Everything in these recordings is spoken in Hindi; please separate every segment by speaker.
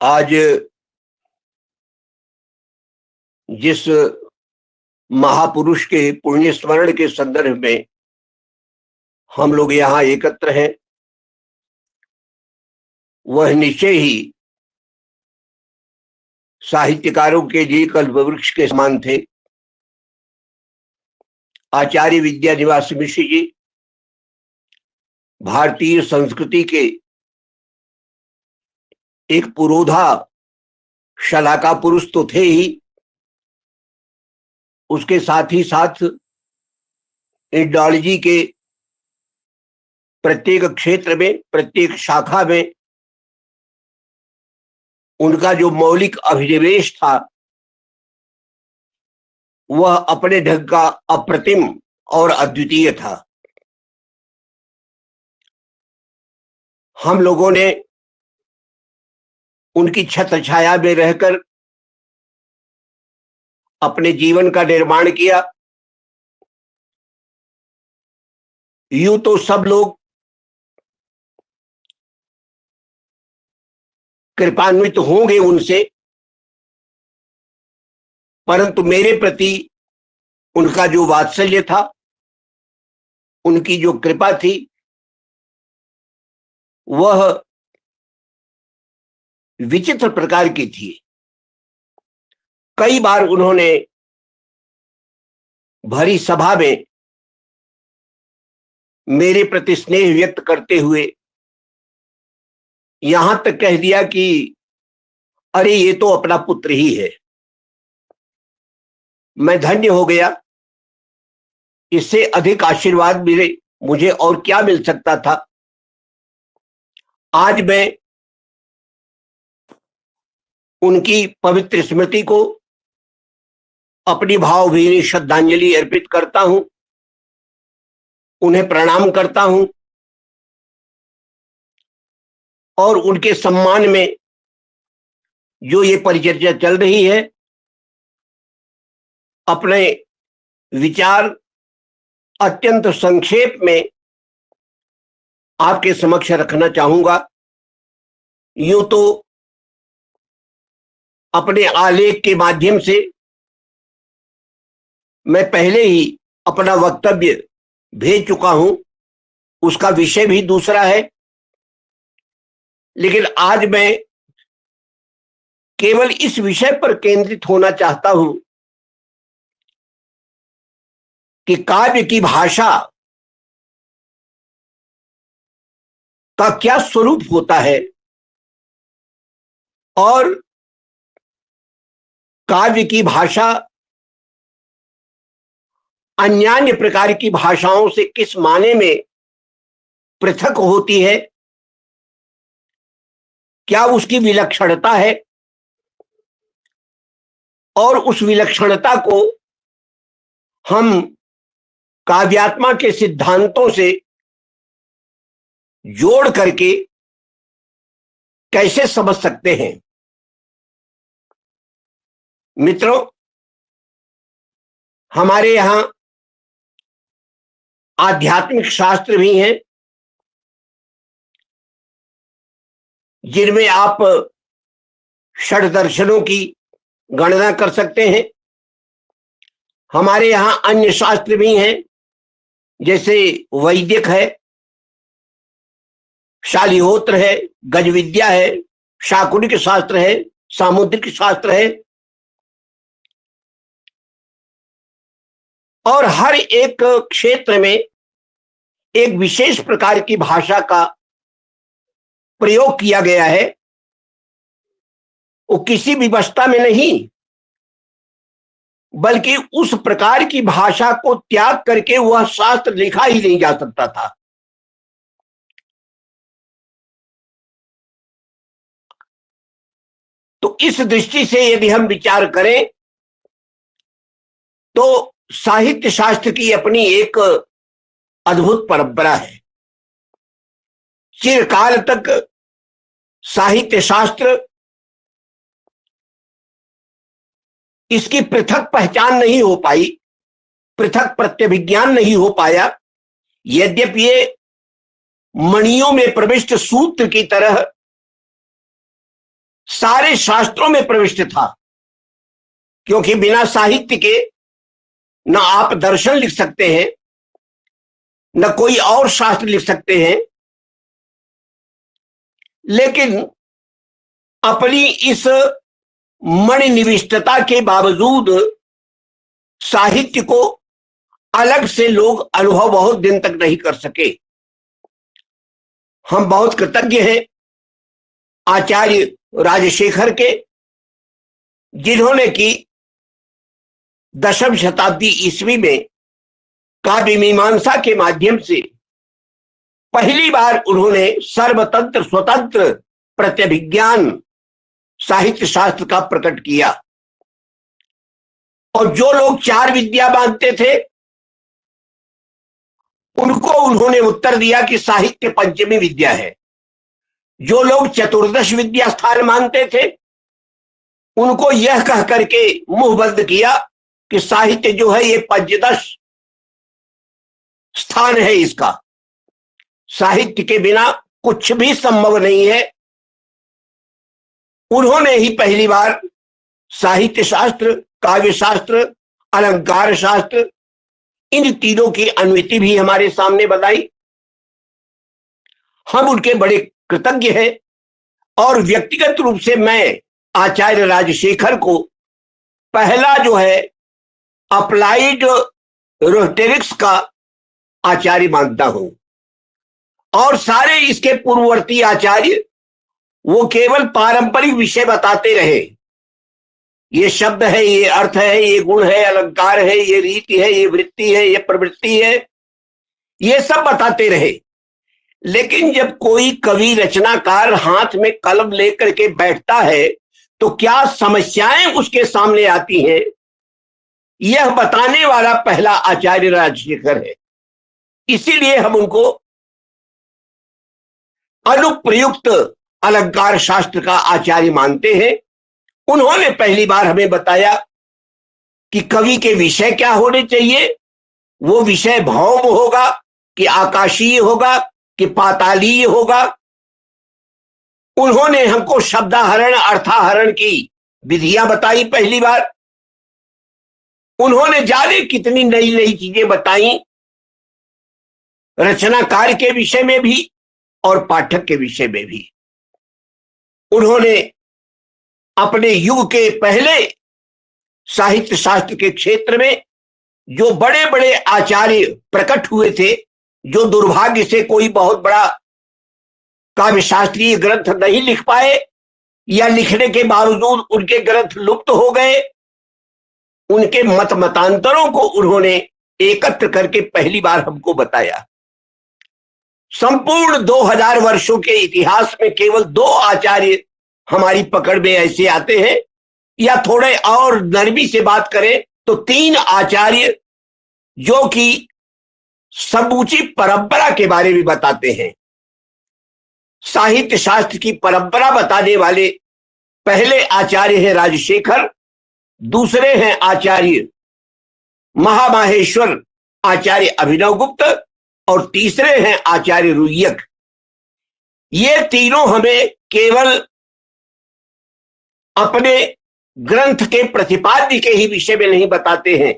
Speaker 1: आज जिस महापुरुष के पुण्य स्मरण के संदर्भ में हम लोग यहाँ एकत्र हैं, वह निश्चय ही साहित्यकारों के लिए कल्पवृक्ष के समान थे। आचार्य विद्यानिवास मिश्र जी भारतीय संस्कृति के एक पुरोधा शलाका पुरुष तो थे ही, उसके साथ ही साथ इंडोलॉजी के प्रत्येक क्षेत्र में, प्रत्येक शाखा में उनका जो मौलिक अभिनिवेश था वह अपने ढंग का अप्रतिम और अद्वितीय था। हम लोगों ने उनकी छत्र छाया में रहकर अपने जीवन का निर्माण किया। यूं तो सब लोग कृपान्वित होंगे उनसे, परंतु मेरे प्रति उनका जो वात्सल्य था, उनकी जो कृपा थी, वह विचित्र प्रकार की थी। कई बार उन्होंने भरी सभा में मेरे प्रति स्नेह व्यक्त करते हुए यहां तक कह दिया कि अरे ये तो अपना पुत्र ही है। मैं धन्य हो गया। इससे अधिक आशीर्वाद मुझे और क्या मिल सकता था। आज मैं उनकी पवित्र स्मृति को अपनी भावभीनी श्रद्धांजलि अर्पित करता हूं, उन्हें प्रणाम करता हूं और उनके सम्मान में जो ये परिचर्चा चल रही है, अपने विचार अत्यंत संक्षेप में आपके समक्ष रखना चाहूंगा। यूं तो अपने आलेख के माध्यम से मैं पहले ही अपना वक्तव्य भेज चुका हूं, उसका विषय भी दूसरा है, लेकिन आज मैं केवल इस विषय पर केंद्रित होना चाहता हूं कि काव्य की भाषा का क्या स्वरूप होता है और काव्य की भाषा अन्यान्य प्रकार की भाषाओं से किस माने में पृथक होती है, क्या उसकी विलक्षणता है और उस विलक्षणता को हम काव्यात्मा के सिद्धांतों से जोड़ करके कैसे समझ सकते हैं। मित्रों, हमारे यहां आध्यात्मिक शास्त्र भी हैं जिनमें आप षड दर्शनों की गणना कर सकते हैं। हमारे यहां अन्य शास्त्र भी हैं, जैसे वैदिक है, शालिहोत्र है, गजविद्या है, शाकुनिक शास्त्र है, सामुद्रिक शास्त्र है, और हर एक क्षेत्र में एक विशेष प्रकार की भाषा का प्रयोग किया गया है। वो किसी विवशता में नहीं, बल्कि उस प्रकार की भाषा को त्याग करके वह शास्त्र लिखा ही नहीं जा सकता था। तो इस दृष्टि से यदि हम विचार करें तो साहित्य शास्त्र की अपनी एक अद्भुत परंपरा है। चिरकाल तक साहित्य शास्त्र इसकी पृथक पहचान नहीं हो पाई, पृथक प्रत्यभिज्ञान नहीं हो पाया। यद्यपि ये मणियों में प्रविष्ट सूत्र की तरह सारे शास्त्रों में प्रविष्ट था, क्योंकि बिना साहित्य के न आप दर्शन लिख सकते हैं, न कोई और शास्त्र लिख सकते हैं। लेकिन अपनी इस मणिनिविष्टता के बावजूद साहित्य को अलग से लोग अनुभव बहुत दिन तक नहीं कर सके। हम बहुत कृतज्ञ हैं आचार्य राजशेखर के, जिन्होंने कि दशम शताब्दी ईस्वी में काव्य मीमांसा के माध्यम से पहली बार उन्होंने सर्वतंत्र स्वतंत्र प्रत्यभिज्ञान साहित्य शास्त्र का प्रकट किया। और जो लोग चार विद्या मानते थे, उनको उन्होंने उत्तर दिया कि साहित्य पंचमी विद्या है। जो लोग चतुर्दश विद्या स्थान मानते थे, उनको यह कह करके मुंह बंद किया कि साहित्य जो है ये पंचदश स्थान है इसका, साहित्य के बिना कुछ भी संभव नहीं है। उन्होंने ही पहली बार साहित्य शास्त्र, काव्य शास्त्र, अलंकार शास्त्र, इन तीनों की अन्विति भी हमारे सामने बताई। हम उनके बड़े कृतज्ञ हैं। और व्यक्तिगत रूप से मैं आचार्य राजशेखर को पहला जो है अप्लाइड रोटेरिक्स का आचार्य मानता हूं। और सारे इसके पूर्ववर्ती आचार्य वो केवल पारंपरिक विषय बताते रहे, ये शब्द है, ये अर्थ है, ये गुण है, अलंकार है, ये रीति है, ये वृत्ति है, ये प्रवृत्ति है, ये सब बताते रहे। लेकिन जब कोई कवि रचनाकार हाथ में कलम लेकर के बैठता है तो क्या समस्याएं उसके सामने आती हैं, यह बताने वाला पहला आचार्य राजशेखर है। इसीलिए हम उनको अनुप्रयुक्त अलंकार शास्त्र का आचार्य मानते हैं। उन्होंने पहली बार हमें बताया कि कवि के विषय क्या होने चाहिए। वो विषय भौम होगा कि आकाशीय होगा कि पातालीय होगा। उन्होंने हमको शब्दाहरण अर्थाहरण की विधियां बताई पहली बार। उन्होंने जाने कितनी नई नई चीजें बताई, रचनाकार के विषय में भी और पाठक के विषय में भी। उन्होंने अपने युग के पहले साहित्य शास्त्र के क्षेत्र में जो बड़े बड़े आचार्य प्रकट हुए थे, जो दुर्भाग्य से कोई बहुत बड़ा काव्य शास्त्रीय ग्रंथ नहीं लिख पाए या लिखने के बावजूद उनके ग्रंथ लुप्त हो गए, उनके मत मतांतरों को उन्होंने एकत्र करके पहली बार हमको बताया। संपूर्ण 2000 वर्षों के इतिहास में केवल 2 आचार्य हमारी पकड़ में ऐसे आते हैं, या थोड़े और नरमी से बात करें तो 3 आचार्य जो कि समूची परंपरा के बारे में बताते हैं। साहित्य शास्त्र की परंपरा बताने वाले पहले आचार्य हैं राजशेखर, दूसरे हैं आचार्य महामाहेश्वर आचार्य अभिनवगुप्त, और तीसरे हैं आचार्य रुय्यक। ये तीनों हमें केवल अपने ग्रंथ के प्रतिपाद्य के ही विषय में नहीं बताते हैं,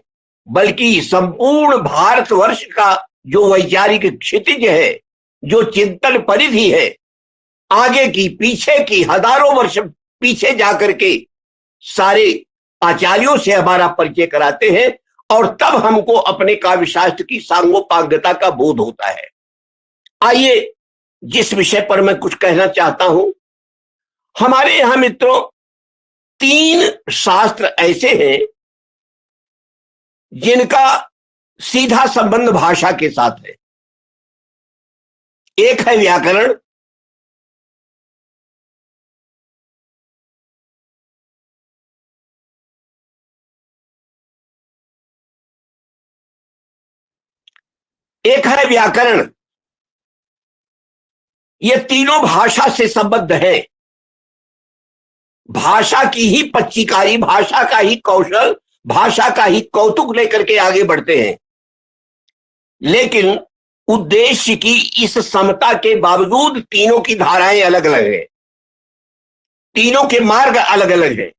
Speaker 1: बल्कि संपूर्ण भारतवर्ष का जो वैचारिक क्षितिज है, जो चिंतन परिधि है, आगे की पीछे की हजारों वर्ष पीछे जाकर के सारे आचार्यों से हमारा परिचय कराते हैं। और तब हमको अपने काव्य शास्त्र की सांगोपांगता का बोध होता है। आइए, जिस विषय पर मैं कुछ कहना चाहता हूं, हमारे यहां मित्रों 3 शास्त्र ऐसे हैं जिनका सीधा संबंध भाषा के साथ है। एक है व्याकरण, एक है व्याकरण। ये तीनों भाषा से संबद्ध है। भाषा की ही पच्चीकारी, भाषा का ही कौशल, भाषा का ही कौतुक लेकर के आगे बढ़ते हैं। लेकिन उद्देश्य की इस समता के बावजूद तीनों की धाराएं अलग अलग है। तीनों के मार्ग अलग अलग हैं।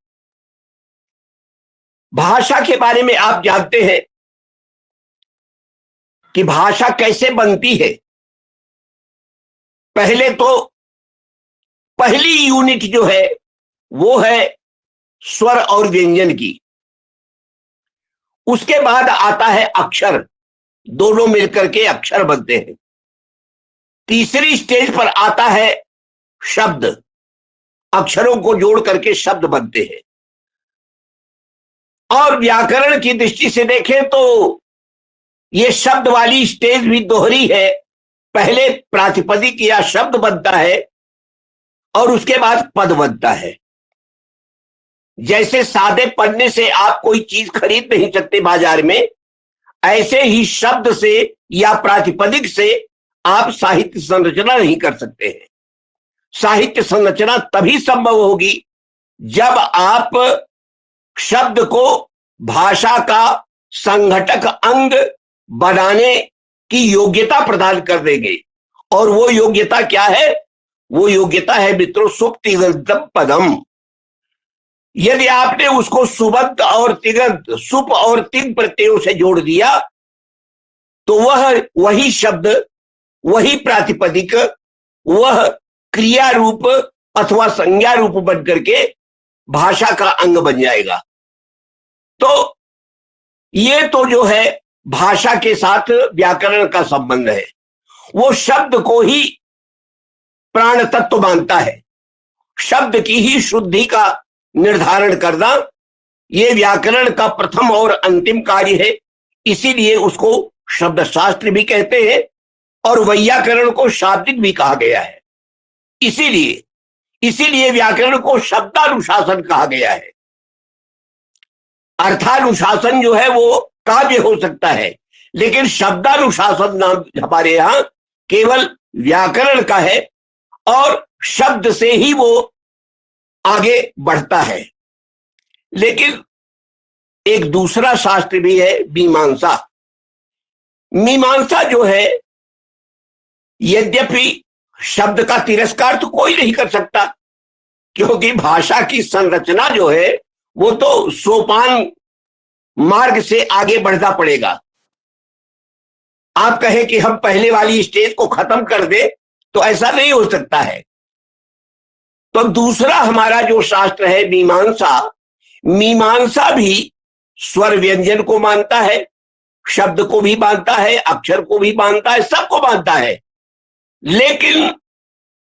Speaker 1: भाषा के बारे में आप जानते हैं कि भाषा कैसे बनती है। पहले तो पहली यूनिट जो है वो है स्वर और व्यंजन की। उसके बाद आता है अक्षर, दोनों मिलकर के अक्षर बनते हैं। तीसरी स्टेज पर आता है शब्द, अक्षरों को जोड़ करके शब्द बनते हैं। और व्याकरण की दृष्टि से देखें तो ये शब्द वाली स्टेज भी दोहरी है। पहले प्रातिपदिक या शब्द बनता है और उसके बाद पद बनता है। जैसे सादे पन्ने से आप कोई चीज खरीद नहीं सकते बाजार में, ऐसे ही शब्द से या प्रातिपदिक से आप साहित्य संरचना नहीं कर सकते हैं। साहित्य संरचना तभी संभव होगी जब आप शब्द को भाषा का संघटक अंग बनाने की योग्यता प्रदान कर देंगे। और वो योग्यता क्या है? वो योग्यता है मित्रों सुप्तिगंतम पदम। यदि आपने उसको सुबंत और तिगंत, सुप और तिग प्रत्ययों से जोड़ दिया तो वह वही शब्द, वही प्रातिपदिक, वह क्रिया रूप अथवा संज्ञा रूप बन करके भाषा का अंग बन जाएगा। तो ये तो जो है भाषा के साथ व्याकरण का संबंध है। वो शब्द को ही प्राण तत्व मानता है। शब्द की ही शुद्धि का निर्धारण करना ये व्याकरण का प्रथम और अंतिम कार्य है। इसीलिए उसको शब्द शास्त्र भी कहते हैं और वैयाकरण को शाब्दिक भी कहा गया है। इसीलिए व्याकरण को शब्दानुशासन कहा गया है। अर्थानुशासन जो है वो काव्य हो सकता है, लेकिन शब्दानुशासन नाम हमारे यहां केवल व्याकरण का है और शब्द से ही वो आगे बढ़ता है। लेकिन एक दूसरा शास्त्र भी है मीमांसा। मीमांसा जो है, यद्यपि शब्द का तिरस्कार तो कोई नहीं कर सकता, क्योंकि भाषा की संरचना जो है वो तो सोपान मार्ग से आगे बढ़ना पड़ेगा। आप कहें कि हम पहले वाली स्टेज को खत्म कर दे तो ऐसा नहीं हो सकता है। तो दूसरा हमारा जो शास्त्र है मीमांसा, मीमांसा भी स्वर व्यंजन को मानता है, शब्द को भी मानता है, अक्षर को भी मानता है, सबको मानता है। लेकिन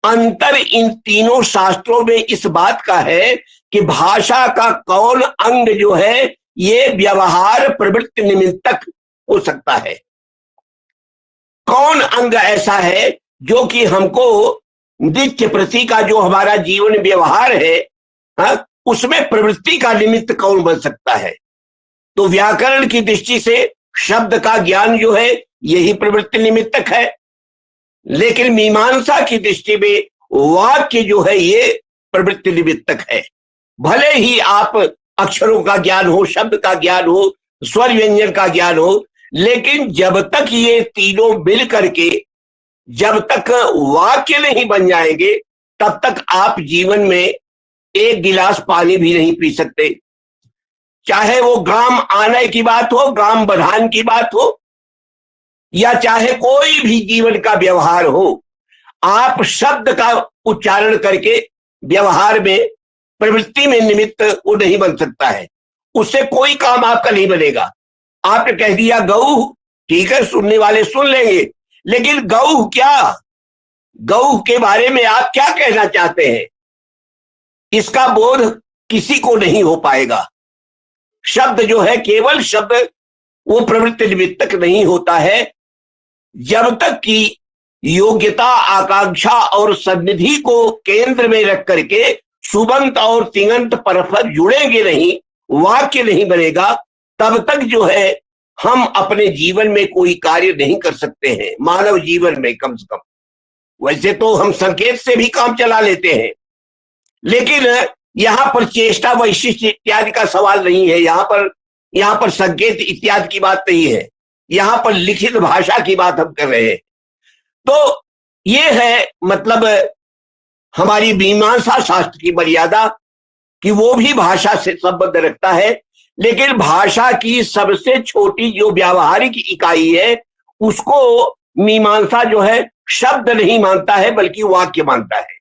Speaker 1: अंतर इन तीनों शास्त्रों में इस बात का है कि भाषा का कौन अंग जो है ये व्यवहार प्रवृत्ति निमित्तक हो सकता है। कौन अंग ऐसा है जो कि हमको नित्य प्रति का जो हमारा जीवन व्यवहार है, उसमें प्रवृत्ति का निमित्त कौन बन सकता है? तो व्याकरण की दृष्टि से शब्द का ज्ञान जो है यही प्रवृत्ति निमित्तक है। लेकिन मीमांसा की दृष्टि में वाक्य जो है ये प्रवृत्ति निमित्तक है। भले ही आप अक्षरों का ज्ञान हो, शब्द का ज्ञान हो, स्वर व्यंजन का ज्ञान हो, लेकिन जब तक ये तीनों मिल करके जब तक वाक्य नहीं बन जाएंगे तब तक आप जीवन में एक गिलास पानी भी नहीं पी सकते। चाहे वो ग्राम आनय की बात हो, ग्राम बधान की बात हो, या चाहे कोई भी जीवन का व्यवहार हो, आप शब्द का उच्चारण करके व्यवहार में प्रवृत्ति में निमित्त वो नहीं बन सकता है। उससे कोई काम आपका नहीं बनेगा। आपने कह दिया गऊ, ठीक है, सुनने वाले सुन लेंगे, लेकिन गऊ क्या, गऊ के बारे में आप क्या कहना चाहते हैं, इसका बोध किसी को नहीं हो पाएगा। शब्द जो है, केवल शब्द वो प्रवृत्ति निमित्तक नहीं होता है जब तक कि योग्यता, आकांक्षा और सन्निधि को केंद्र में रख करके सुबंत और तिङंत परस्पर जुड़ेंगे नहीं, वाक्य नहीं बनेगा, तब तक जो है हम अपने जीवन में कोई कार्य नहीं कर सकते हैं। मानव जीवन में कम से कम, वैसे तो हम संकेत से भी काम चला लेते हैं, लेकिन यहां पर चेष्टा, वैशिष्ट इत्यादि का सवाल नहीं है। यहां पर संकेत इत्यादि की बात नहीं है, यहां पर लिखित भाषा की बात हम कर रहे हैं। तो ये है मतलब हमारी मीमांसा शास्त्र की मर्यादा कि वो भी भाषा से संबंध रखता है, लेकिन भाषा की सबसे छोटी जो व्यावहारिक इकाई है उसको मीमांसा जो है शब्द नहीं मानता है बल्कि वाक्य मानता है।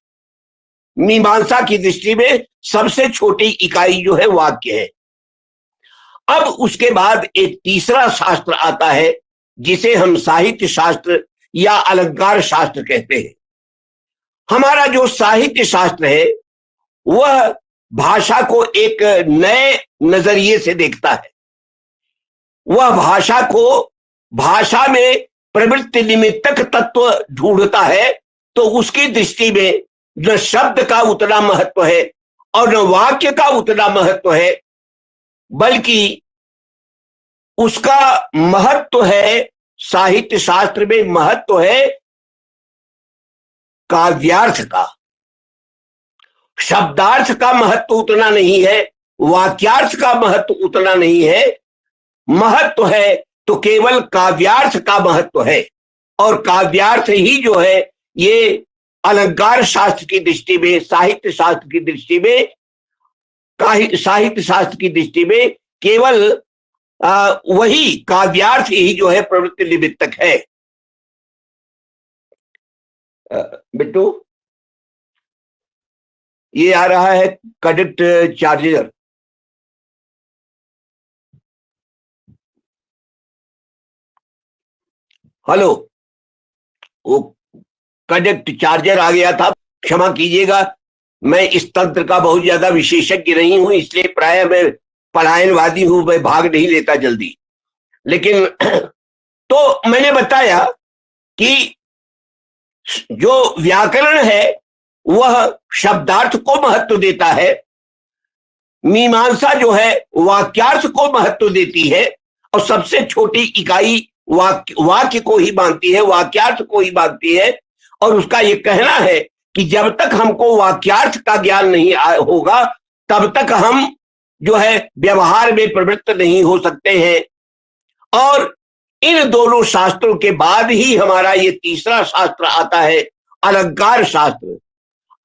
Speaker 1: मीमांसा की दृष्टि में सबसे छोटी इकाई जो है वाक्य है। अब उसके बाद एक तीसरा शास्त्र आता है जिसे हम साहित्य शास्त्र या अलंकार शास्त्र कहते हैं। हमारा जो साहित्य शास्त्र है वह भाषा को एक नए नजरिए से देखता है। वह भाषा को भाषा में प्रवृत्ति निमित्तक तत्व ढूंढता है, तो उसकी दृष्टि में न शब्द का उतना महत्व है और न वाक्य का उतना महत्व है, बल्कि उसका महत्व है, साहित्य शास्त्र में महत्व है काव्यार्थ का। शब्दार्थ का महत्व उतना नहीं है, वाक्यार्थ का महत्व उतना नहीं है, महत्व है तो केवल काव्यार्थ का महत्व है। और काव्यार्थ ही जो है ये अलंकार शास्त्र की दृष्टि में, साहित्य शास्त्र की दृष्टि में, साहित्य शास्त्र की दृष्टि में केवल वही काव्यार्थ ही जो है प्रवृत्ति निमित्तक है। बिट्टू, ये आ रहा है कनेक्ट चार्जर। हेलो, वो कनेक्ट चार्जर आ गया था, क्षमा कीजिएगा। मैं इस तंत्र का बहुत ज्यादा विशेषज्ञ नहीं हूं, इसलिए प्राय मैं पलायनवादी हूं, मैं भाग नहीं लेता जल्दी। लेकिन तो मैंने बताया कि जो व्याकरण है वह शब्दार्थ को महत्व देता है, मीमांसा जो है वाक्यार्थ को महत्व देती है, और सबसे छोटी इकाई वाक्य को ही मानती है, वाक्यार्थ को ही मानती है। और उसका ये कहना है कि जब तक हमको वाक्यार्थ का ज्ञान नहीं होगा तब तक हम जो है व्यवहार में प्रवृत्त नहीं हो सकते हैं। और इन दोनों शास्त्रों के बाद ही हमारा ये तीसरा शास्त्र आता है, अलंकार शास्त्र।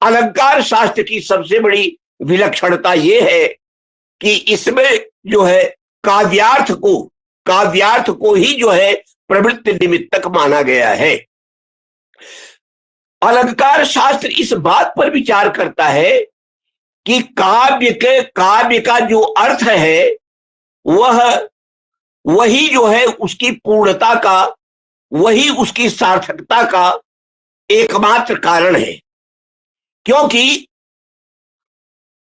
Speaker 1: अलंकार शास्त्र की सबसे बड़ी विलक्षणता यह है कि इसमें जो है काव्यार्थ को ही जो है प्रवृत्ति निमित्तक माना गया है। अलंकार शास्त्र इस बात पर विचार करता है कि काव्य का जो अर्थ है वही जो है उसकी पूर्णता का, वही उसकी सार्थकता का एकमात्र कारण है। क्योंकि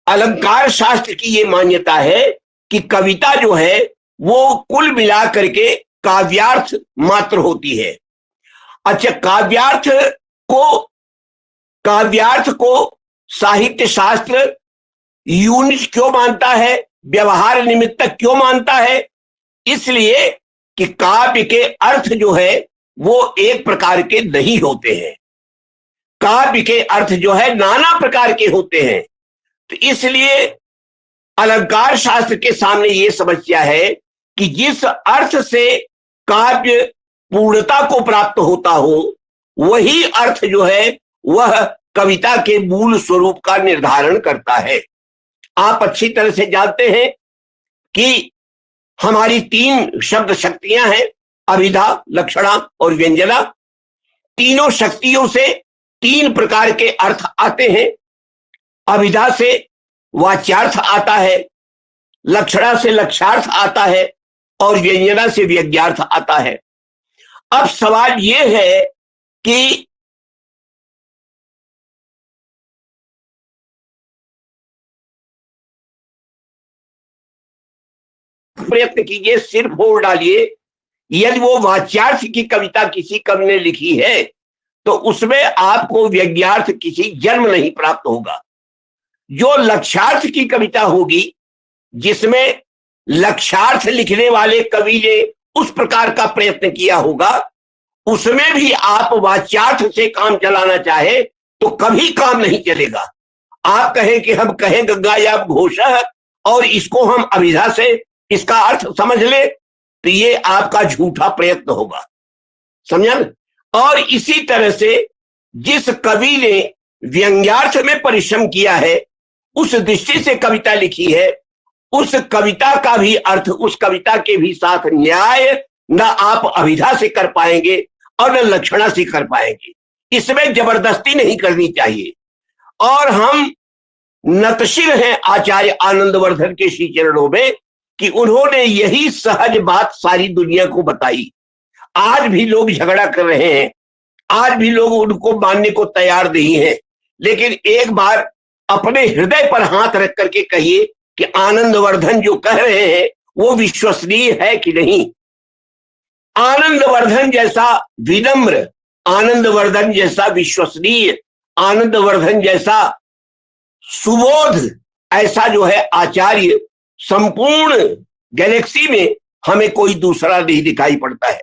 Speaker 1: अलंकार शास्त्र की ये मान्यता है कि कविता जो है वो कुल मिला करके काव्यार्थ मात्र होती है। अच्छा, काव्यार्थ को साहित्य शास्त्र यूनिट क्यों मानता है, व्यवहार निमित्तक क्यों मानता है? इसलिए कि काव्य के अर्थ जो है वो एक प्रकार के नहीं होते हैं। काव्य के अर्थ जो है नाना प्रकार के होते हैं। तो इसलिए अलंकार शास्त्र के सामने ये समस्या है कि जिस अर्थ से काव्य पूर्णता को प्राप्त होता हो वही अर्थ जो है वह कविता के मूल स्वरूप का निर्धारण करता है। आप अच्छी तरह से जानते हैं कि हमारी 3 शब्द शक्तियां हैं, अभिधा, लक्षणा और व्यंजना। तीनों शक्तियों से 3 प्रकार के अर्थ आते हैं। अभिधा से वाच्यार्थ आता है, लक्षणा से लक्ष्यार्थ आता है और व्यंजना से व्यंग्यार्थ आता है। अब सवाल यह है कि प्रयत्न कीजिए, सिर फोड़ डालिए, यदि वो वाच्यार्थ की कविता किसी कवि ने लिखी है तो उसमें आपको व्यंग्यार्थ किसी जन्म नहीं प्राप्त होगा। जो लक्ष्यार्थ की कविता होगी, जिसमें लक्ष्यार्थ लिखने वाले कवि ने उस प्रकार का प्रयत्न किया होगा, उसमें भी आप वाच्यार्थ से काम चलाना चाहे तो कभी काम नहीं चलेगा। आप कहें कि हम कहें गंगा या घोष और इसको हम अभिधा से इसका अर्थ समझ ले, तो ये आपका झूठा प्रयत्न होगा। समझा ना? और इसी तरह से जिस कवि ने व्यंग्यार्थ में परिश्रम किया है, उस दृष्टि से कविता लिखी है, उस कविता का भी अर्थ, उस कविता के भी साथ न्याय न आप अभिधा से कर पाएंगे और न लक्षणा से कर पाएंगे। इसमें जबरदस्ती नहीं करनी चाहिए। और हम नतशिर हैं आचार्य आनंदवर्धन के श्री चरणों में कि उन्होंने यही सहज बात सारी दुनिया को बताई। आज भी लोग झगड़ा कर रहे हैं, आज भी लोग उनको मानने को तैयार नहीं है, लेकिन एक बार अपने हृदय पर हाथ रख करके कहिए कि आनंदवर्धन जो कह रहे हैं वो विश्वसनीय है कि नहीं। आनंदवर्धन जैसा विनम्र, आनंदवर्धन जैसा विश्वसनीय, आनंदवर्धन जैसा सुबोध ऐसा जो है आचार्य संपूर्ण गैलेक्सी में हमें कोई दूसरा नहीं दिखाई पड़ता है।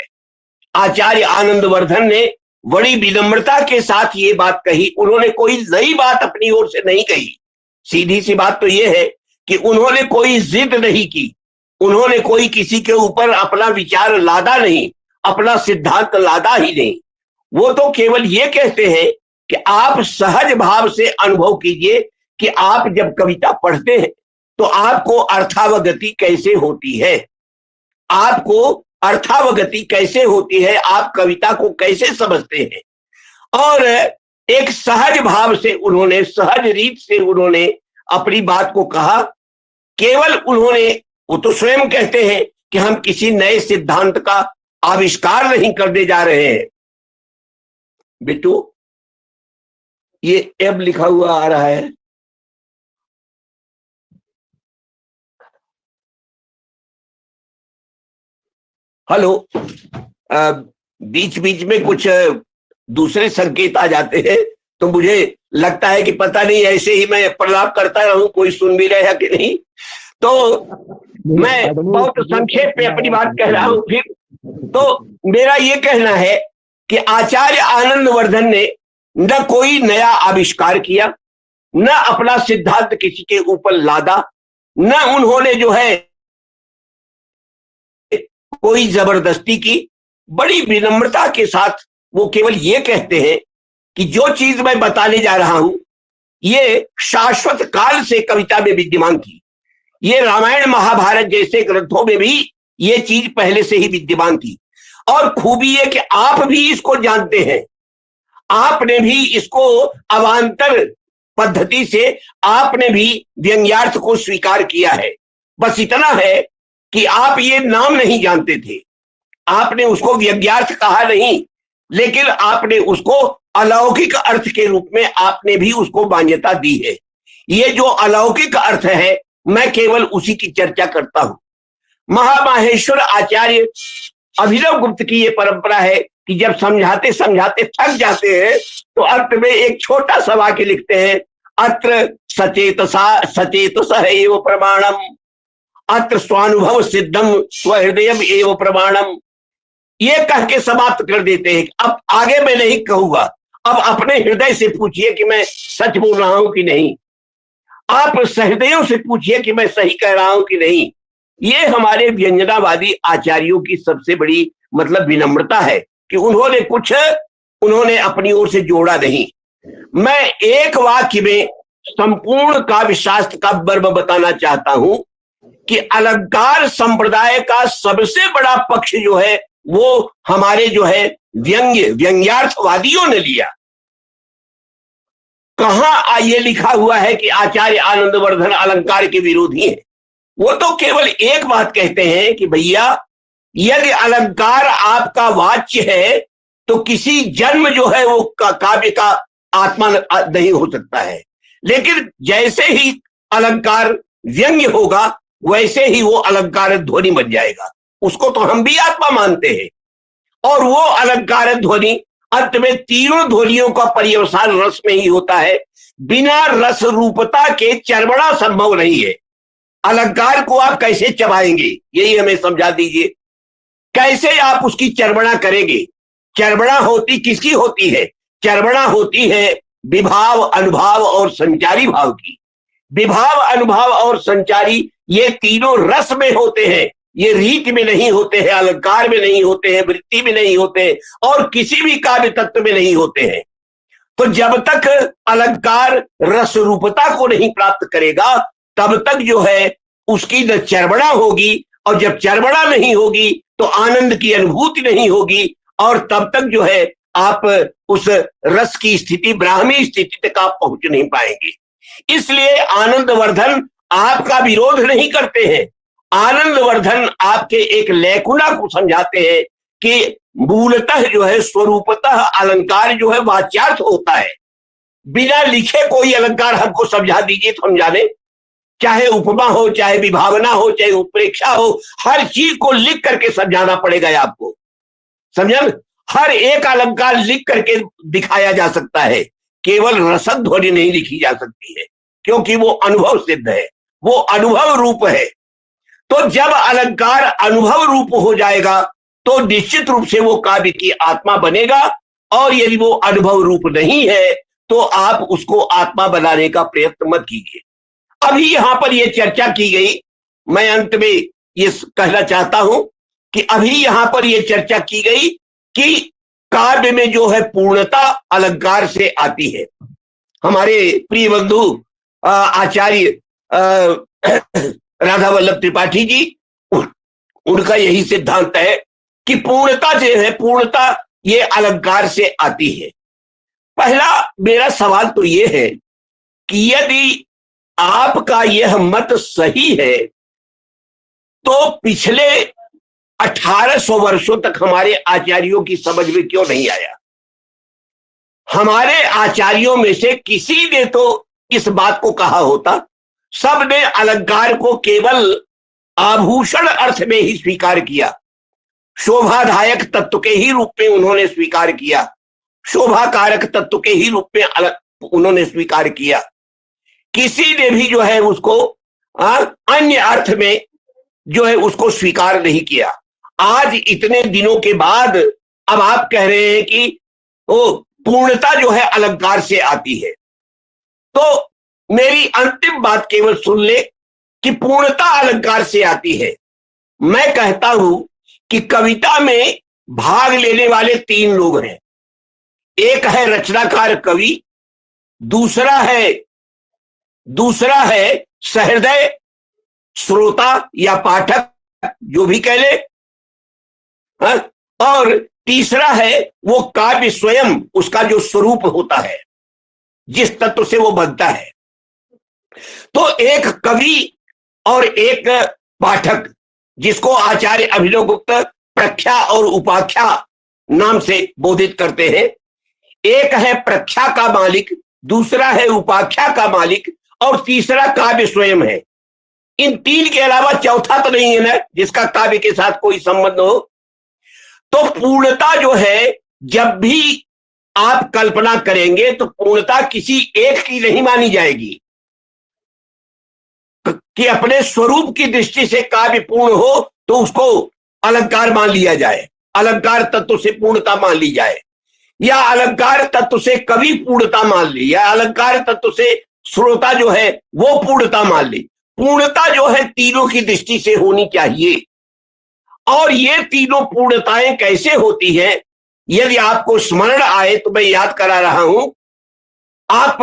Speaker 1: आचार्य आनंदवर्धन ने बड़ी विनम्रता के साथ ये बात कही। उन्होंने कोई नई बात अपनी ओर से नहीं कही। सीधी सी बात तो ये है कि उन्होंने कोई जिद नहीं की, उन्होंने कोई किसी के ऊपर अपना विचार लादा नहीं, अपना सिद्धांत लादा ही नहीं। वो तो केवल ये कहते हैं कि आप सहज भाव से अनुभव कीजिए कि आप जब कविता पढ़ते हैं तो आपको अर्थावगति कैसे होती है, आपको अर्थावगति कैसे होती है, आप कविता को कैसे समझते हैं। और एक सहज भाव से उन्होंने, सहज रीत से उन्होंने अपनी बात को कहा। केवल उन्होंने, वो तो स्वयं कहते हैं कि हम किसी नए सिद्धांत का आविष्कार नहीं करने जा रहे हैं। बिट्टू, ये एब लिखा हुआ आ रहा है, हेलो। बीच बीच में कुछ दूसरे संकेत आ जाते हैं तो मुझे लगता है कि पता नहीं ऐसे ही मैं प्रलाप करता रहूं, कोई सुन भी रहा कि नहीं। तो मैं बहुत संक्षेप में अपनी बात कह रहा हूं। फिर तो मेरा ये कहना है कि आचार्य आनंदवर्धन ने न कोई नया आविष्कार किया, न अपना सिद्धांत किसी के ऊपर लादा, न उन्होंने जो है कोई जबरदस्ती की। बड़ी विनम्रता के साथ वो केवल ये कहते हैं कि जो चीज मैं बताने जा रहा हूं ये शाश्वत काल से कविता में विद्यमान थी। ये रामायण महाभारत जैसे ग्रंथों में भी ये चीज पहले से ही विद्यमान थी। और खूबी है कि आप भी इसको जानते हैं, आपने भी इसको अवान्तर पद्धति से आपने भी व्यंग्यार्थ को स्वीकार किया है। बस इतना है कि आप ये नाम नहीं जानते थे, आपने उसको व्यंग्यार्थ कहा नहीं, लेकिन आपने उसको अलौकिक अर्थ के रूप में आपने भी उसको मान्यता दी है। ये जो अलौकिक अर्थ है मैं केवल उसी की चर्चा करता हूं। महामाहेश्वर आचार्य अभिनव गुप्त की ये परंपरा है कि जब समझाते समझाते थक जाते हैं तो अंत में एक छोटा सा वाक्य लिखते हैं, अत्र सचेतसा एव प्रमाणम, अत्र स्वानुभव सिद्धम स्वहृदयम एव प्रमाणम। ये कह के समाप्त कर देते हैं। अब आगे मैं नहीं कहूंगा, अब अपने हृदय से पूछिए कि मैं सच बोल रहा हूं कि नहीं, आप सहृदयों से पूछिए कि मैं सही कह रहा हूं कि नहीं। ये हमारे व्यंजनावादी आचार्यों की सबसे बड़ी मतलब विनम्रता है कि उन्होंने अपनी ओर से जोड़ा नहीं। मैं एक वाक्य में संपूर्ण काव्य शास्त्र का मर्म बताना चाहता हूं कि अलंकार संप्रदाय का सबसे बड़ा पक्ष जो है वो हमारे जो है व्यंग्यार्थवादियों ने लिया। कहां ये लिखा हुआ है कि आचार्य आनंदवर्धन अलंकार के विरोधी हैं? वो तो केवल एक बात कहते हैं कि भैया यदि अलंकार आपका वाच्य है तो किसी जन्म जो है वो काव्य का आत्मा नहीं हो सकता है, लेकिन जैसे ही अलंकार व्यंग्य होगा वैसे ही वो अलंकार ध्वनि बन जाएगा। उसको तो हम भी आत्मा मानते हैं। और वो अलंकार ध्वनि अंत में तीनों ध्वनियों का पर्यवसान रस में ही होता है। बिना रस रूपता के चर्वणा संभव नहीं है। अलंकार को आप कैसे चबाएंगे, यही हमें समझा दीजिए। कैसे आप उसकी चर्वणा करेंगे? चर्वणा होती किसकी होती है? चर्वणा होती है विभाव, अनुभाव और संचारी भाव की। विभाव, अनुभाव और संचारी ये तीनों रस में होते हैं, ये रीति में नहीं होते हैं, अलंकार में नहीं होते हैं, वृत्ति में नहीं होते हैं और किसी भी काव्य तत्व में नहीं होते हैं। तो जब तक अलंकार रस रूपता को नहीं प्राप्त करेगा तब तक जो है उसकी न चर्वणा होगी, और जब चर्वणा नहीं होगी तो आनंद की अनुभूति नहीं होगी, और तब तक जो है आप उस रस की स्थिति, ब्राह्मी स्थिति तक आप पहुंच नहीं पाएंगे। इसलिए आनंदवर्धन आपका विरोध नहीं करते हैं, आनंदवर्धन आपके एक लैकुना को समझाते हैं कि मूलतः जो है स्वरूपतः अलंकार जो है वाच्यार्थ होता है। बिना लिखे कोई अलंकार हमको समझा दीजिए तो हम जाने, चाहे उपमा हो, चाहे विभावना हो, चाहे उत्प्रेक्षा हो, हर चीज को लिख करके समझाना पड़ेगा आपको, समझा? हर एक अलंकार लिख करके दिखाया जा सकता है, केवल रसध्वनि नहीं लिखी जा सकती है, क्योंकि वो अनुभव सिद्ध है, वो अनुभव रूप है। तो जब अलंकार अनुभव रूप हो जाएगा तो निश्चित रूप से वो काव्य की आत्मा बनेगा, और यदि वो अनुभव रूप नहीं है तो आप उसको आत्मा बनाने का प्रयत्न मत कीजिए। अभी यहां पर यह चर्चा की गई, मैं अंत में ये कहना चाहता हूं कि अभी यहां पर यह चर्चा की गई कि काव्य में जो है पूर्णता अलंकार से आती है। हमारे प्रिय बंधु आचार्य राधा वल्लभ त्रिपाठी जी, उनका यही सिद्धांत है कि पूर्णता जो है, पूर्णता ये अलंकार से आती है। पहला मेरा सवाल तो ये है कि यदि आपका यह मत सही है तो पिछले 1800 वर्षों तक हमारे आचार्यों की समझ में क्यों नहीं आया? हमारे आचार्यों में से किसी ने तो इस बात को कहा होता, सबने अलंकार को केवल आभूषण अर्थ में ही स्वीकार किया, शोभादायक तत्व के ही रूप में उन्होंने स्वीकार किया, शोभा कारक तत्व के ही रूप में उन्होंने स्वीकार किया। किसी ने भी जो है उसको अन्य अर्थ में जो है उसको स्वीकार नहीं किया। आज इतने दिनों के बाद अब आप कह रहे हैं कि वो पूर्णता जो है अलंकार से आती है। तो मेरी अंतिम बात केवल सुन ले कि पूर्णता अलंकार से आती है। मैं कहता हूं कि कविता में भाग लेने वाले 3 लोग हैं। एक है रचनाकार कवि, दूसरा है सहृदय श्रोता या पाठक, जो भी कह ले, और तीसरा है वो काव्य स्वयं, उसका जो स्वरूप होता है, जिस तत्व से वो बनता है। तो एक कवि और एक पाठक, जिसको आचार्य अभिनवगुप्त प्रख्या और उपाख्या नाम से बोधित करते हैं। एक है प्रख्या का मालिक, दूसरा है उपाख्या का मालिक, और तीसरा काव्य स्वयं है। इन 3 के अलावा चौथा तो नहीं है ना जिसका काव्य के साथ कोई संबंध हो। तो पूर्णता जो है, जब भी आप कल्पना करेंगे तो पूर्णता किसी एक की नहीं मानी जाएगी कि अपने स्वरूप की दृष्टि से काव्य पूर्ण हो तो उसको अलंकार मान लिया जाए, अलंकार तत्व से पूर्णता मान ली जाए, या अलंकार तत्व से कवि पूर्णता मान ली, या अलंकार तत्व से श्रोता जो है वो पूर्णता मान ली। पूर्णता जो है तीनों की दृष्टि से होनी चाहिए। और ये तीनों पूर्णताएं कैसे होती है, यदि आपको स्मरण आए तो मैं याद करा रहा हूं। आप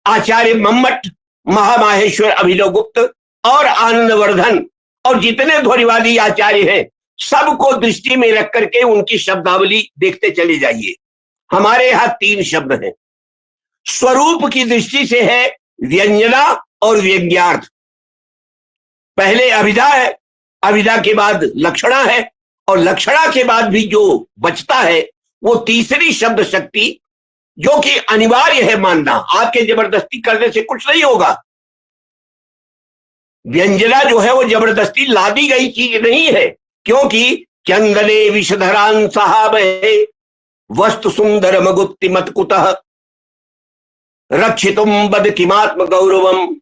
Speaker 1: आचार्य मम्मट, महामाहेश्वर अभिनवगुप्त और आनंदवर्धन और जितने ध्वनिवादी आचार्य हैं, सबको दृष्टि में रख करके उनकी शब्दावली देखते चले जाइए। हमारे यहां 3 शब्द हैं। स्वरूप की दृष्टि से है व्यंजना और व्यंग्यार्थ। पहले अभिधा है, अभिधा के बाद लक्षणा है, और लक्षणा के बाद भी जो बचता है वो तीसरी शब्द शक्ति, जो कि अनिवार्य है मानना, आपके जबरदस्ती करने से कुछ नहीं होगा। व्यंजना जो है वो जबरदस्ती लादी गई चीज नहीं है, क्योंकि चंदने विषधरान सहाबहे वस्तु सुंदर मगुप्ति मत कुतः रक्षितुम बद किमात्म गौरवम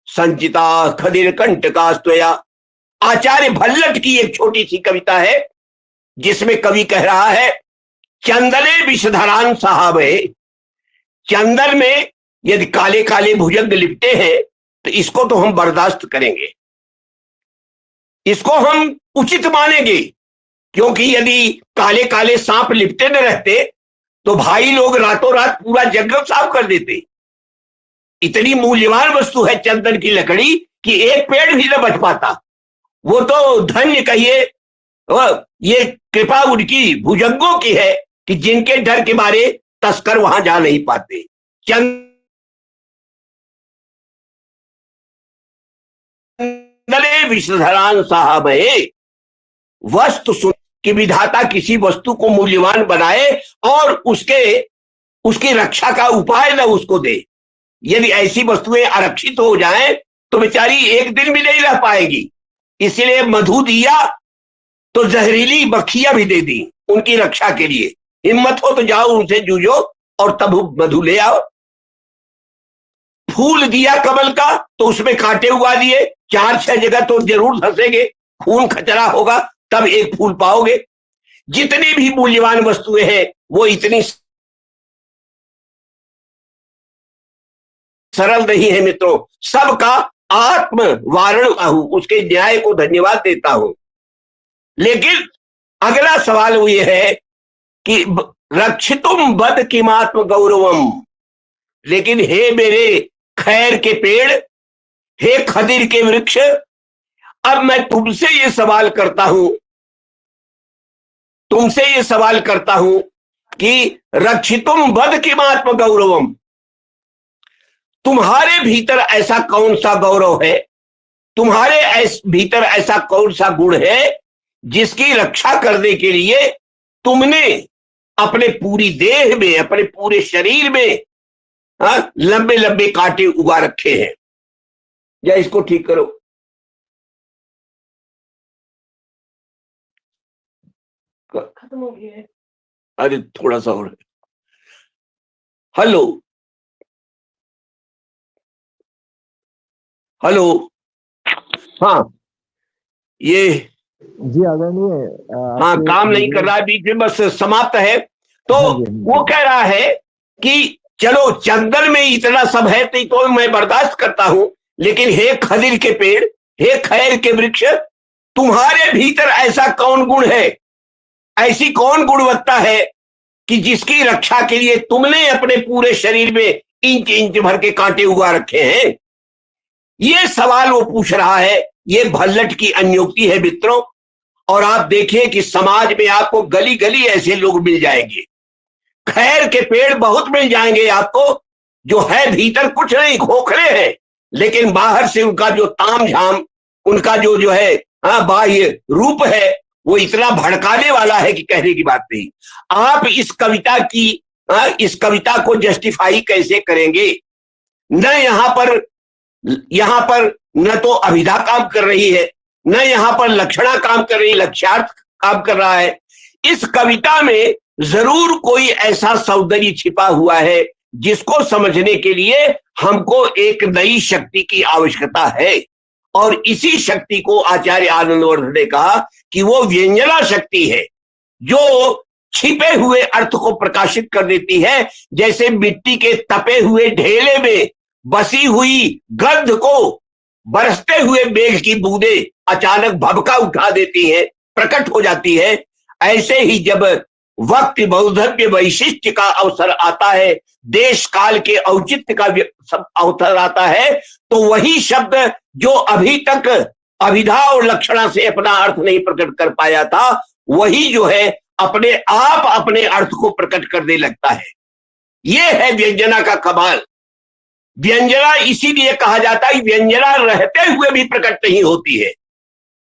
Speaker 1: संचिता खदिर कंटकास्त्वया। आचार्य भल्लट की एक छोटी सी कविता है जिसमें कवि कह रहा है, चंदने विषधरान सहाबहे, चंदन में यदि काले काले भुजंग लिपटे हैं तो इसको तो हम बर्दाश्त करेंगे, इसको हम उचित मानेंगे, क्योंकि यदि काले काले सांप लिपटे न रहते तो भाई लोग रातों रात पूरा जंगल साफ कर देते। इतनी मूल्यवान वस्तु है चंदन की लकड़ी कि एक पेड़ भी न बच पाता। वो तो धन्य कहिए, ये कृपा उनकी भुजंगों की है कि जिनके डर के मारे तस्कर वहां जा नहीं पाते। चंदने विषधरान साहब है, वस्तु सुन कि विधाता किसी वस्तु को मूल्यवान बनाए और उसकी रक्षा का उपाय न उसको दे। यदि ऐसी वस्तुएं आरक्षित हो जाएं तो बेचारी एक दिन भी नहीं रह पाएगी। इसलिए मधु दिया तो जहरीली मक्खियां भी दे दी उनकी रक्षा के लिए। हिम्मत हो तो जाओ उनसे जूझो और तब मधु ले आओ। फूल दिया कमल का तो उसमें कांटे उगा दिए, 4-6 जगह तो जरूर धंसेंगे, खून खचरा होगा, तब एक फूल पाओगे। जितनी भी मूल्यवान वस्तुएं हैं वो इतनी सरल नहीं है मित्रों। सबका आत्म वारण आहू, उसके न्याय को धन्यवाद देता हूं। लेकिन अगला सवाल वो ये है कि रक्षितुम बद किमात्म गौरवम, लेकिन हे मेरे खैर के पेड़, हे खदिर के वृक्ष, अब मैं तुमसे ये सवाल करता हूं कि रक्षितुम बद किमात्म गौरवम, तुम्हारे भीतर ऐसा कौन सा गौरव है, तुम्हारे भीतर ऐसा कौन सा गुण है जिसकी रक्षा करने के लिए तुमने अपने पूरी देह में, अपने पूरे शरीर में लंबे लंबे कांटे उगा रखे हैं। या इसको ठीक करो। खत्म हो गया है, अरे थोड़ा सा और। हेलो हेलो, हाँ ये
Speaker 2: जी आदरणीय,
Speaker 1: हाँ काम नहीं कर रहा है, बीच में बस समाप्त है। तो वो कह रहा है कि चलो चंदन में इतना सब है तो मैं बर्दाश्त करता हूं, लेकिन हे खदिर के पेड़, हे खैर के वृक्ष, तुम्हारे भीतर ऐसा कौन गुण है, ऐसी कौन गुणवत्ता है कि जिसकी रक्षा के लिए तुमने अपने पूरे शरीर में इंच इंच भर के कांटे उगा रखे हैं। ये सवाल वो पूछ रहा है। ये भल्लट की अन्योक्ति है मित्रों। और आप देखिए कि समाज में आपको गली गली ऐसे लोग मिल जाएंगे, खैर के पेड़ बहुत मिल जाएंगे आपको, जो है भीतर कुछ नहीं, खोखले हैं, लेकिन बाहर से उनका जो ताम झाम, उनका जो है बाह्य रूप है, वो इतना भड़काने वाला है कि कहने की बात नहीं। आप इस कविता को जस्टिफाई कैसे करेंगे? न यहां पर न तो अभिधा काम कर रही है, न यहां पर लक्षणा काम कर रही है, लक्ष्यार्थ काम कर रहा है। इस कविता में जरूर कोई ऐसा सौंदर्य छिपा हुआ है जिसको समझने के लिए हमको एक नई शक्ति की आवश्यकता है। और इसी शक्ति को आचार्य आनंदवर्धन ने कहा कि वो व्यंजना शक्ति है, जो छिपे हुए अर्थ को प्रकाशित कर देती है। जैसे मिट्टी के तपे हुए ढेले में बसी हुई गंध को बरसते हुए मेघ की बूंदें अचानक भभका उठा देती है, प्रकट हो जाती है। ऐसे ही जब वक्त बौद्धव्य वैशिष्ट्य का अवसर आता है, देश काल के औचित्य का अवसर आता है, तो वही शब्द जो अभी तक अभिधा और लक्षणा से अपना अर्थ नहीं प्रकट कर पाया था, वही जो है अपने आप अपने अर्थ को प्रकट करने लगता है। यह है व्यंजना का कमाल। व्यंजना इसीलिए कहा जाता है, व्यंजना रहते हुए भी प्रकट नहीं होती है।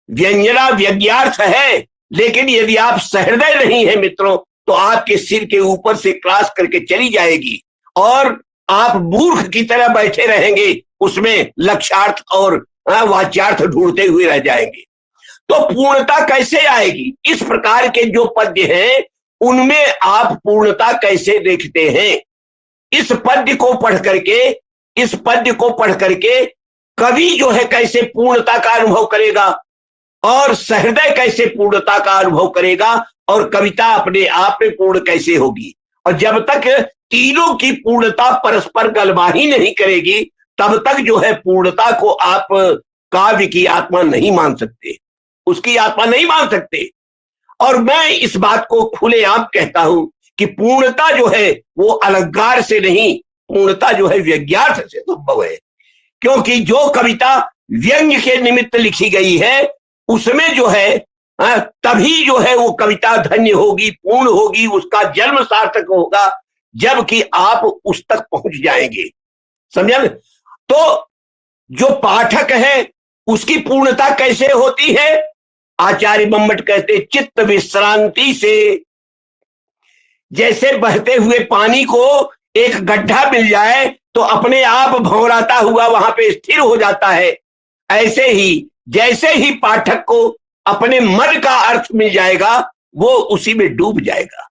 Speaker 1: व्यंजना व्यज्ञार्थ है, लेकिन यदि आप सहृदय नहीं है मित्रों, तो आपके सिर के ऊपर से क्रॉस करके चली जाएगी और आप मूर्ख की तरह बैठे रहेंगे, उसमें लक्ष्यार्थ और वाच्यार्थ ढूंढते हुए रह जाएंगे। तो पूर्णता कैसे आएगी? इस प्रकार के जो पद्य हैं उनमें आप पूर्णता कैसे देखते हैं? इस पद्य को पढ़ करके कवि जो है कैसे पूर्णता का अनुभव करेगा और सहृदय कैसे पूर्णता का अनुभव करेगा और कविता अपने आप में पूर्ण कैसे होगी। और जब तक तीनों की पूर्णता परस्पर गलबाही नहीं करेगी, तब तक जो है पूर्णता को आप काव्य की आत्मा नहीं मान सकते, उसकी आत्मा नहीं मान सकते। और मैं इस बात को खुलेआम कहता हूं कि पूर्णता जो है वो अलंकार से नहीं, पूर्णता जो है व्यंग्यार्थ से संभव है। क्योंकि जो कविता व्यंग्य के निमित्त लिखी गई है उसमें जो है तभी जो है वो कविता धन्य होगी, पूर्ण होगी, उसका जन्म सार्थक होगा जबकि आप उस तक पहुंच जाएंगे। समझे? तो जो पाठक है उसकी पूर्णता कैसे होती है? आचार्य बम्मट कहते चित्त विश्रांति से। जैसे बहते हुए पानी को एक गड्ढा मिल जाए तो अपने आप भंवराता हुआ वहां पे स्थिर हो जाता है, ऐसे ही जैसे ही पाठक को अपने मन का अर्थ मिल जाएगा वो उसी में डूब जाएगा,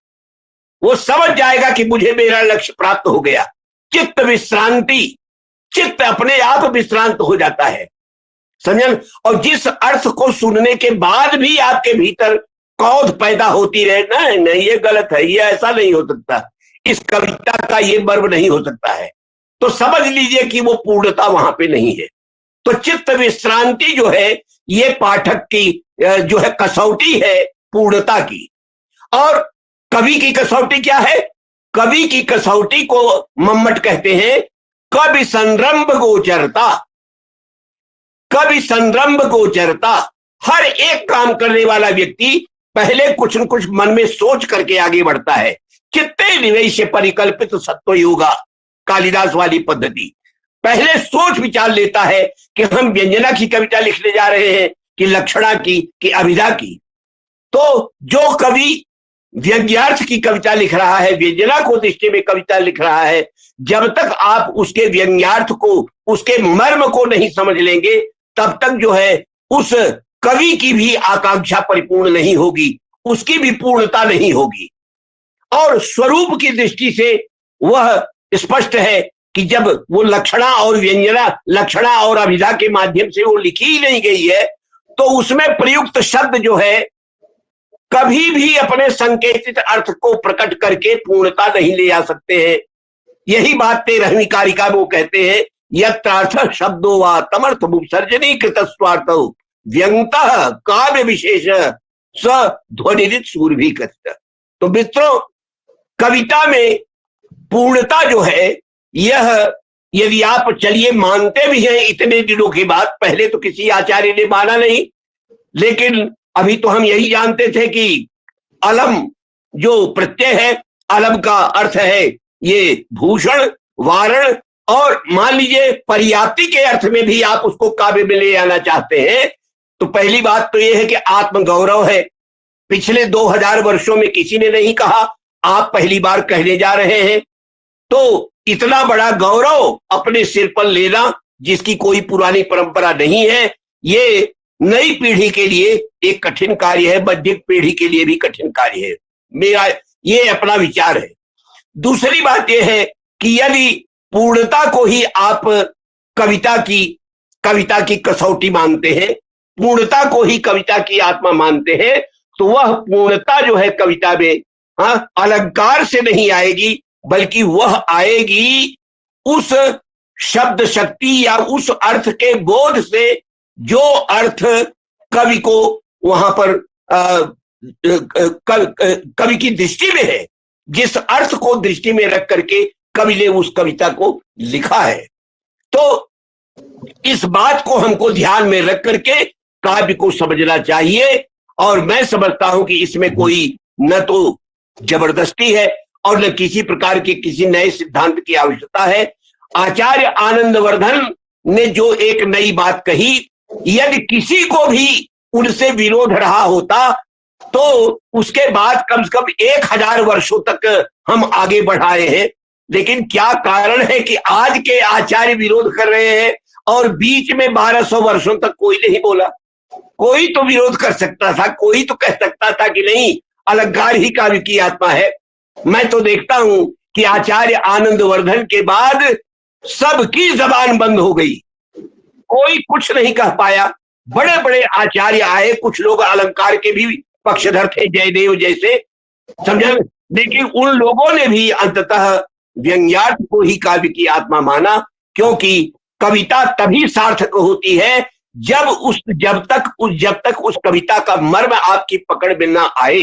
Speaker 1: वो समझ जाएगा कि मुझे मेरा लक्ष्य प्राप्त हो गया। चित्त विश्रांति, चित्त अपने आप विश्रांत हो जाता है। समझन? और जिस अर्थ को सुनने के बाद भी आपके भीतर कौध पैदा होती रहे, नहीं ये गलत है, ये ऐसा नहीं हो सकता, इस कविता का ये मर्म नहीं हो सकता है, तो समझ लीजिए कि वो पूर्णता वहां पे नहीं है। तो चित्त विश्रांति जो है ये पाठक की जो है कसौटी है पूर्णता की। और कवि की कसौटी क्या है? कवि की कसौटी को मम्मट कहते हैं कवि संरंभ गोचरता। कवि संरंभ गोचरता, हर एक काम करने वाला व्यक्ति पहले कुछ न कुछ मन में सोच करके आगे बढ़ता है। चित्ते निवेश परिकल्पित सत्व योगा, कालिदास वाली पद्धति। पहले सोच विचार लेता है कि हम व्यंजना की कविता लिखने जा रहे हैं कि लक्षणा की कि अभिधा की। तो जो कवि व्यंग्यार्थ की कविता लिख रहा है, व्यंजना को दृष्टि में कविता लिख रहा है, जब तक आप उसके व्यंग्यार्थ को, उसके मर्म को नहीं समझ लेंगे तब तक जो है उस कवि की भी आकांक्षा परिपूर्ण नहीं होगी, उसकी भी पूर्णता नहीं होगी। और स्वरूप की दृष्टि से वह स्पष्ट है कि जब वो लक्षणा और व्यंजना, लक्षणा और अभिधा के माध्यम से वो लिखी ही नहीं गई है तो उसमें प्रयुक्त शब्द जो है कभी भी अपने संकेतित अर्थ को प्रकट करके पूर्णता नहीं ले आ सकते हैं। यही बात 13वीं कारिका में वो कहते हैं यत्रार्थ शब्दो वा तमर्थ उपसर्जनी कृत स्वार्थ व्यंगतः काव्य विशेष स्वध्वनित सूर्भी कृत। तो मित्रों, कविता में पूर्णता जो है यह, यदि आप चलिए मानते भी हैं इतने दिनों के बाद, पहले तो किसी आचार्य ने माना नहीं, लेकिन अभी तो हम यही जानते थे कि अलम जो प्रत्यय है, अलम का अर्थ है ये भूषण, वारण, और मान लीजिए पर्याप्ति के अर्थ में भी आप उसको काव्य में ले आना चाहते हैं तो पहली बात तो यह है कि आत्मगौरव है। पिछले 2000 वर्षों में किसी ने नहीं कहा, आप पहली बार कहने जा रहे हैं, तो इतना बड़ा गौरव अपने सिर पर लेना जिसकी कोई पुरानी परंपरा नहीं है, ये नई पीढ़ी के लिए एक कठिन कार्य है, मध्य पीढ़ी के लिए भी कठिन कार्य है। मेरा ये अपना विचार है। दूसरी बात यह है कि यदि पूर्णता को ही आप कविता की कसौटी मानते हैं, पूर्णता को ही कविता की आत्मा मानते हैं, तो वह पूर्णता जो है कविता में अलंकार से नहीं आएगी, बल्कि वह आएगी उस शब्द शक्ति या उस अर्थ के बोध से जो अर्थ कवि को वहां पर कवि की दृष्टि में है, जिस अर्थ को दृष्टि में रख करके कवि ने उस कविता को लिखा है। तो इस बात को हमको ध्यान में रख करके काव्य को समझना चाहिए। और मैं समझता हूं कि इसमें कोई न तो जबरदस्ती है और न किसी प्रकार के किसी नए सिद्धांत की आवश्यकता है। आचार्य आनंदवर्धन ने जो एक नई बात कही, यदि किसी को भी उनसे विरोध रहा होता तो उसके बाद कम से कम 1000 वर्षों तक हम आगे बढ़ाए हैं। लेकिन क्या कारण है कि आज के आचार्य विरोध कर रहे हैं और बीच में 1200 वर्षों तक कोई नहीं बोला? कोई तो विरोध कर सकता था, कोई तो कह सकता था कि नहीं, अलंकार ही काव्य की आत्मा है। मैं तो देखता हूं कि आचार्य आनंदवर्धन के बाद सबकी जबान बंद हो गई, कोई कुछ नहीं कह पाया। बड़े बड़े आचार्य आए, कुछ लोग अलंकार के भी पक्षधर थे, जयदेव जैसे, समझे, लेकिन उन लोगों ने भी अंततः व्यंग्यार्थ को ही काव्य की आत्मा माना, क्योंकि कविता तभी सार्थक होती है जब तक उस कविता का मर्म आपकी पकड़ में ना आए।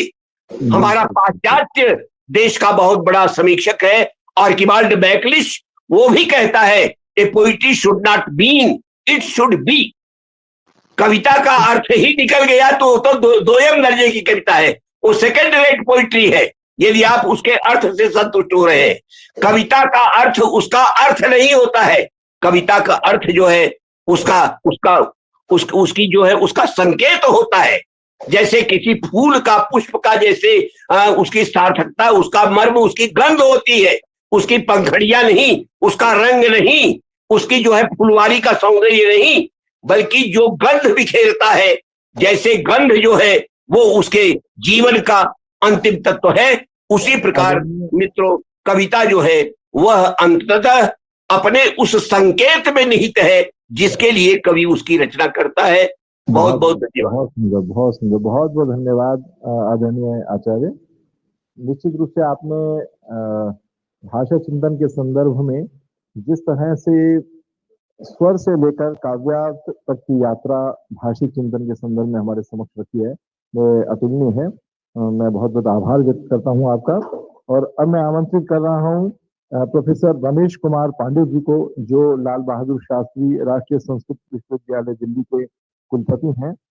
Speaker 1: हमारा पाश्चात्य देश का बहुत बड़ा समीक्षक है। आर्किबाल्ड मैकलिश वो भी कहता है a poetry should not been, it should be. कविता का अर्थ ही निकल गया तो दोयम दर्जे की कविता है, वो सेकेंड रेट पोइट्री है, यदि आप उसके अर्थ से संतुष्ट हो रहे हैं। कविता का अर्थ उसका अर्थ नहीं होता है, कविता का अर्थ जो है उसकी जो है उसका संकेत होता है। जैसे किसी फूल का, पुष्प का जैसे उसकी सार्थकता, उसका मर्म, उसकी गंध होती है, उसकी पंखड़ियां नहीं, उसका रंग नहीं, उसकी जो है फुलवारी का सौंदर्य नहीं, बल्कि जो गंध बिखेरता है, जैसे गंध जो है वो उसके जीवन का अंतिम तत्व है, उसी प्रकार मित्रों कविता जो है वह अंततः अपने उस संकेत में निहित है जिसके लिए कवि उसकी रचना करता है। बहुत बहुत धन्यवाद।
Speaker 2: बहुत सुंदर, बहुत सुंदर, बहुत बहुत धन्यवाद आदरणीय आचार्य। निश्चित रूप से आपने भाषा चिंतन के संदर्भ में जिस तरह से स्वर से लेकर काव्यार्थ तक की यात्रा भाषिक चिंतन के संदर्भ में हमारे समक्ष रखी है, वो अतुलनीय है। मैं बहुत बहुत आभार व्यक्त करता हूं आपका। और अब मैं आमंत्रित कर रहा हूं प्रोफेसर रमेश कुमार पांडे जी को, जो लाल बहादुर शास्त्री राष्ट्रीय संस्कृत विश्वविद्यालय दिल्ली के कुलपति हैं।